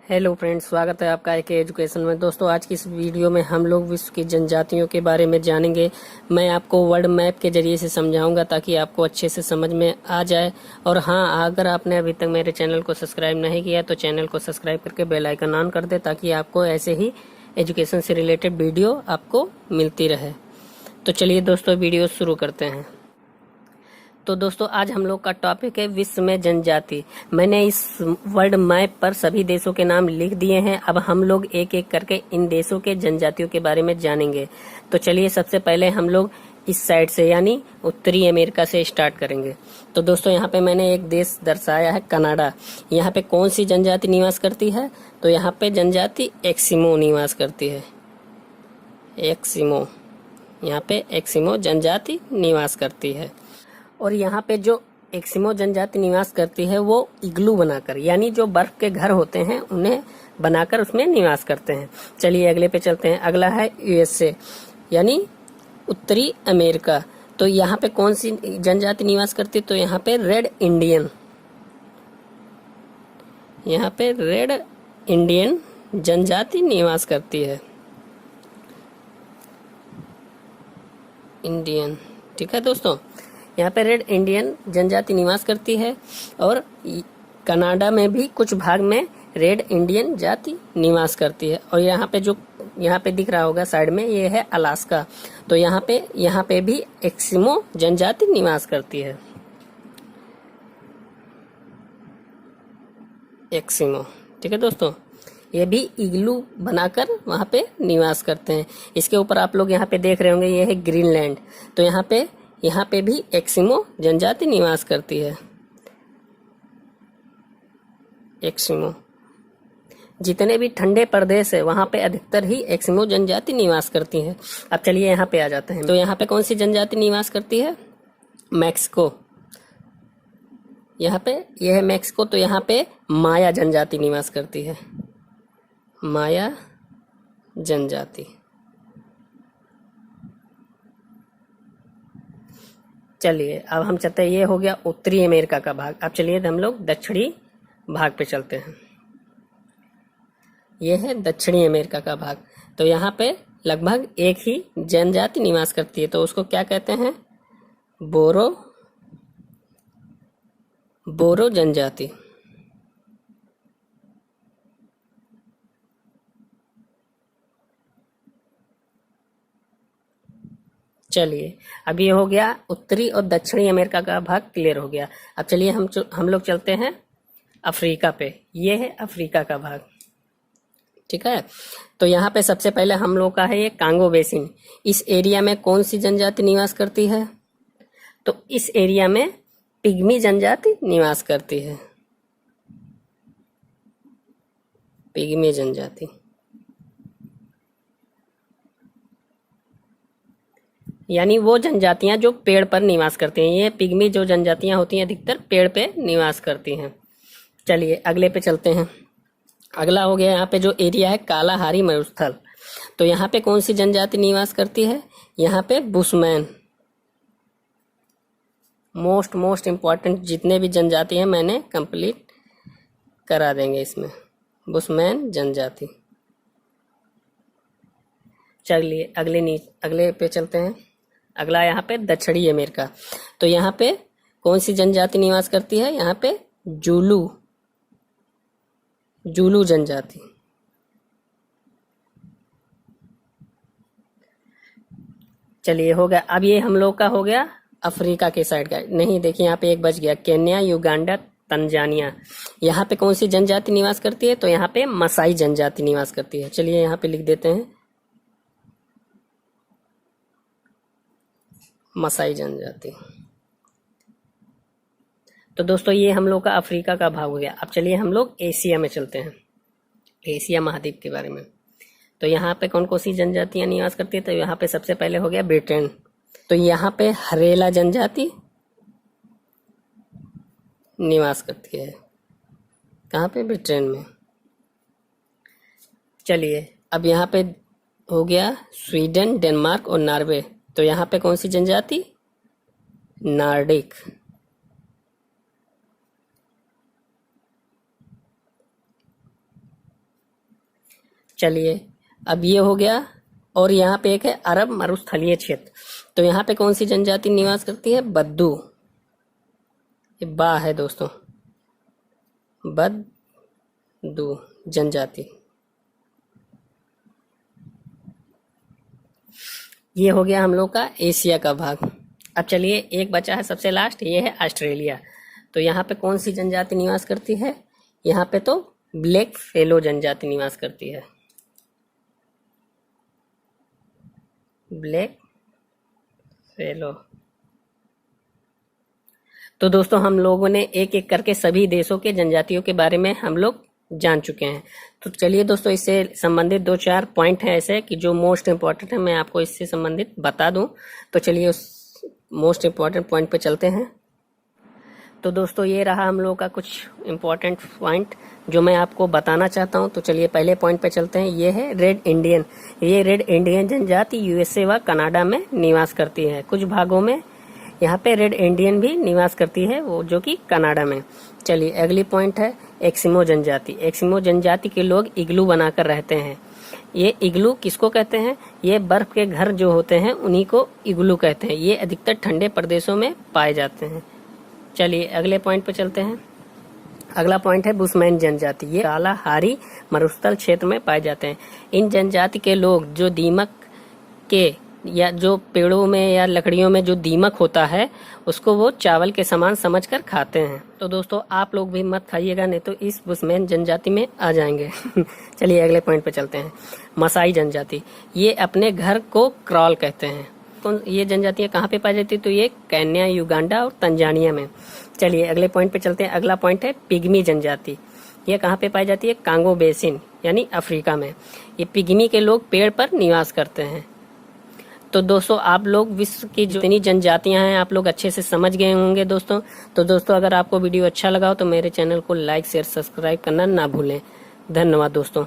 Hello friends, स्वागत है आपका एक एजुकेशन में। दोस्तों, आज की इस वीडियो में हम लोग विश्व की जनजातियों के बारे में जानेंगे। मैं आपको वर्ल्ड मैप के जरिए से समझाऊंगा ताकि आपको अच्छे से समझ में आ जाए। और हाँ, अगर आपने अभी तक मेरे चैनल को सब्सक्राइब नहीं किया तो चैनल को सब्सक्राइब करके बेल आइकन ऑन कर दे ताकि आपको ऐसे ही एजुकेशन से रिलेटेड वीडियो आपको मिलती रहे। तो चलिए दोस्तों, वीडियो शुरू करते हैं। तो दोस्तों, आज हम लोग का टॉपिक है विश्व में जनजाति। मैंने इस वर्ल्ड मैप पर सभी देशों के नाम लिख दिए हैं। अब हम लोग एक एक करके इन देशों के जनजातियों के बारे में जानेंगे। तो चलिए, सबसे पहले हम लोग इस साइड से यानी उत्तरी अमेरिका से स्टार्ट करेंगे। तो दोस्तों, यहाँ पे मैंने एक देश दर्शाया है, कनाडा। यहाँ पे कौन सी जनजाति निवास करती है? तो यहाँ पे जनजाति एस्किमो निवास करती है। एस्किमो, यहाँ पे एस्किमो जनजाति निवास करती है। और यहाँ पे जो एस्किमो जनजाति निवास करती है वो इग्लू बनाकर, यानी जो बर्फ के घर होते हैं उन्हें बनाकर उसमें निवास करते हैं। चलिए अगले पे चलते हैं। अगला है यूएसए यानी उत्तरी अमेरिका। तो यहाँ पे कौन सी जनजाति निवास करती है? तो यहाँ पे रेड इंडियन, यहाँ पे रेड इंडियन जनजाति निवास करती है। इंडियन, ठीक है दोस्तों, यहाँ पे रेड इंडियन जनजाति निवास करती है। और कनाडा में भी कुछ भाग में रेड इंडियन जाति निवास करती है। और यहाँ पे जो यहाँ पे दिख रहा होगा साइड में, ये है अलास्का। तो यहाँ पे भी एस्किमो जनजाति निवास करती है। एस्किमो, ठीक है दोस्तों, ये भी इग्लू बनाकर वहाँ पे निवास करते हैं। इसके ऊपर आप लोग यहाँ पे देख रहे होंगे, ये है ग्रीनलैंड। तो यहाँ पे भी एस्किमो जनजाति निवास करती है। एस्किमो, जितने भी ठंडे प्रदेश है वहां पे अधिकतर ही एस्किमो जनजाति निवास करती है। अब चलिए यहाँ पे आ जाते हैं। तो यहाँ पे कौन सी जनजाति निवास करती है? मैक्सिको। यहाँ पे यह है मैक्सिको। तो यहाँ पे माया जनजाति निवास करती है। माया जनजाति। चलिए अब हम चलते हैं, ये हो गया उत्तरी अमेरिका का भाग। अब चलिए हम लोग दक्षिणी भाग पे चलते हैं। ये है दक्षिणी अमेरिका का भाग। तो यहाँ पे लगभग एक ही जनजाति निवास करती है। तो उसको क्या कहते हैं? बोरो जनजाति। चलिए, अब ये हो गया उत्तरी और दक्षिणी अमेरिका का भाग क्लियर हो गया। अब चलिए हम लोग चलते हैं अफ्रीका पे। ये है अफ्रीका का भाग, ठीक है। तो यहाँ पे सबसे पहले हम लोग का है ये कांगो बेसिन। इस एरिया में कौन सी जनजाति निवास करती है? तो इस एरिया में पिग्मी जनजाति निवास करती है। पिग्मी जनजाति, यानी वो जनजातियां जो पेड़ पर निवास करती हैं। ये पिग्मी जो जनजातियां होती हैं अधिकतर पेड़ पे निवास करती हैं। चलिए अगले पे चलते हैं। अगला हो गया यहाँ पे जो एरिया है कालाहारी मरुस्थल। तो यहाँ पे कौन सी जनजाति निवास करती है? यहाँ पे बुशमैन। मोस्ट इम्पॉर्टेंट जितने भी जनजाति हैं मैंने कंप्लीट करा देंगे इसमें। बुशमैन जनजाति। चलिए अगले पे चलते हैं। अगला यहाँ पे दक्षिणी अमेरिका। तो यहाँ पे कौन सी जनजाति निवास करती है? यहाँ पे जूलू जनजाति। चलिए हो गया। अब ये हम लोग का हो गया अफ्रीका के साइड का। नहीं, देखिए यहाँ पे एक बच गया, केन्या, युगांडा, तंजानिया। यहाँ पे कौन सी जनजाति निवास करती है? तो यहाँ पे मसाई जनजाति निवास करती है। चलिए यहाँ पे लिख देते हैं मसाई जनजाति। तो दोस्तों, ये हम लोग का अफ्रीका का भाग हो गया। अब चलिए हम लोग एशिया में चलते हैं, एशिया महाद्वीप के बारे में। तो यहाँ पे कौन कौन सी जनजातियां निवास करती है? तो यहाँ पे सबसे पहले हो गया ब्रिटेन। तो यहाँ पे हरेला जनजाति निवास करती है। कहाँ पे? ब्रिटेन में। चलिए अब यहाँ पे हो गया स्वीडन, डेनमार्क और नॉर्वे। तो यहाँ पे कौन सी जनजाति? नॉर्डिक। चलिए, अब ये हो गया। और यहाँ पे एक है अरब मरुस्थलीय क्षेत्र। तो यहाँ पे कौन सी जनजाति निवास करती है? बद्दू। ये बा है दोस्तों, बद्दू जनजाति। ये हो गया हम लोग का एशिया का भाग। अब चलिए, एक बचा है सबसे लास्ट, ये है ऑस्ट्रेलिया। तो यहाँ पे कौन सी जनजाति निवास करती है? यहाँ पे तो ब्लैक फेलो जनजाति निवास करती है, ब्लैक फेलो। तो दोस्तों, हम लोगों ने एक एक करके सभी देशों के जनजातियों के बारे में हम लोग जान चुके हैं। तो चलिए दोस्तों, इससे संबंधित 2-4 पॉइंट हैं ऐसे कि जो मोस्ट इम्पॉर्टेंट है, मैं आपको इससे संबंधित बता दूं। तो चलिए उस मोस्ट इम्पॉर्टेंट पॉइंट पे चलते हैं। तो दोस्तों, ये रहा हम लोगों का कुछ इम्पॉर्टेंट पॉइंट जो मैं आपको बताना चाहता हूं। तो चलिए पहले पॉइंट पे चलते हैं। ये है रेड इंडियन। ये रेड इंडियन जनजाति यूएसए व कनाडा में निवास करती है। कुछ भागों में यहाँ पे रेड इंडियन भी निवास करती है, वो जो कि कनाडा में। चलिए अगली पॉइंट है एस्किमो जनजाति। एस्किमो जनजाति के लोग इग्लू बनाकर रहते हैं। ये इग्लू किसको कहते हैं? ये बर्फ के घर जो होते हैं उन्हीं को इग्लू कहते हैं। ये अधिकतर ठंडे प्रदेशों में पाए जाते हैं। चलिए अगले पॉइंट पे चलते हैं। अगला पॉइंट है बुशमैन जनजाति। ये कालाहारी मरुस्थल क्षेत्र में पाए जाते हैं। इन जनजाति के लोग जो दीमक के या जो पेड़ों में या लकड़ियों में जो दीमक होता है उसको वो चावल के समान समझकर खाते हैं। तो दोस्तों, आप लोग भी मत खाइएगा, नहीं तो इस बुशमैन जनजाति में आ जाएंगे। चलिए अगले पॉइंट पे चलते हैं। मसाई जनजाति। ये अपने घर को क्रॉल कहते हैं। ये जनजातियां कहाँ पे पाई जाती है? तो ये केन्या, युगांडा और तंजानिया में। चलिए अगले पॉइंट पे चलते हैं। अगला पॉइंट है पिग्मी जनजाति। ये कहाँ पे पाई जाती है? कांगो बेसिन यानी अफ्रीका में। ये पिग्मी के लोग पेड़ पर निवास करते हैं। तो दोस्तों, आप लोग विश्व की जितनी जनजातियां हैं आप लोग अच्छे से समझ गए होंगे दोस्तों। तो दोस्तों, अगर आपको वीडियो अच्छा लगा हो तो मेरे चैनल को लाइक, शेयर, सब्सक्राइब करना ना भूलें। धन्यवाद दोस्तों।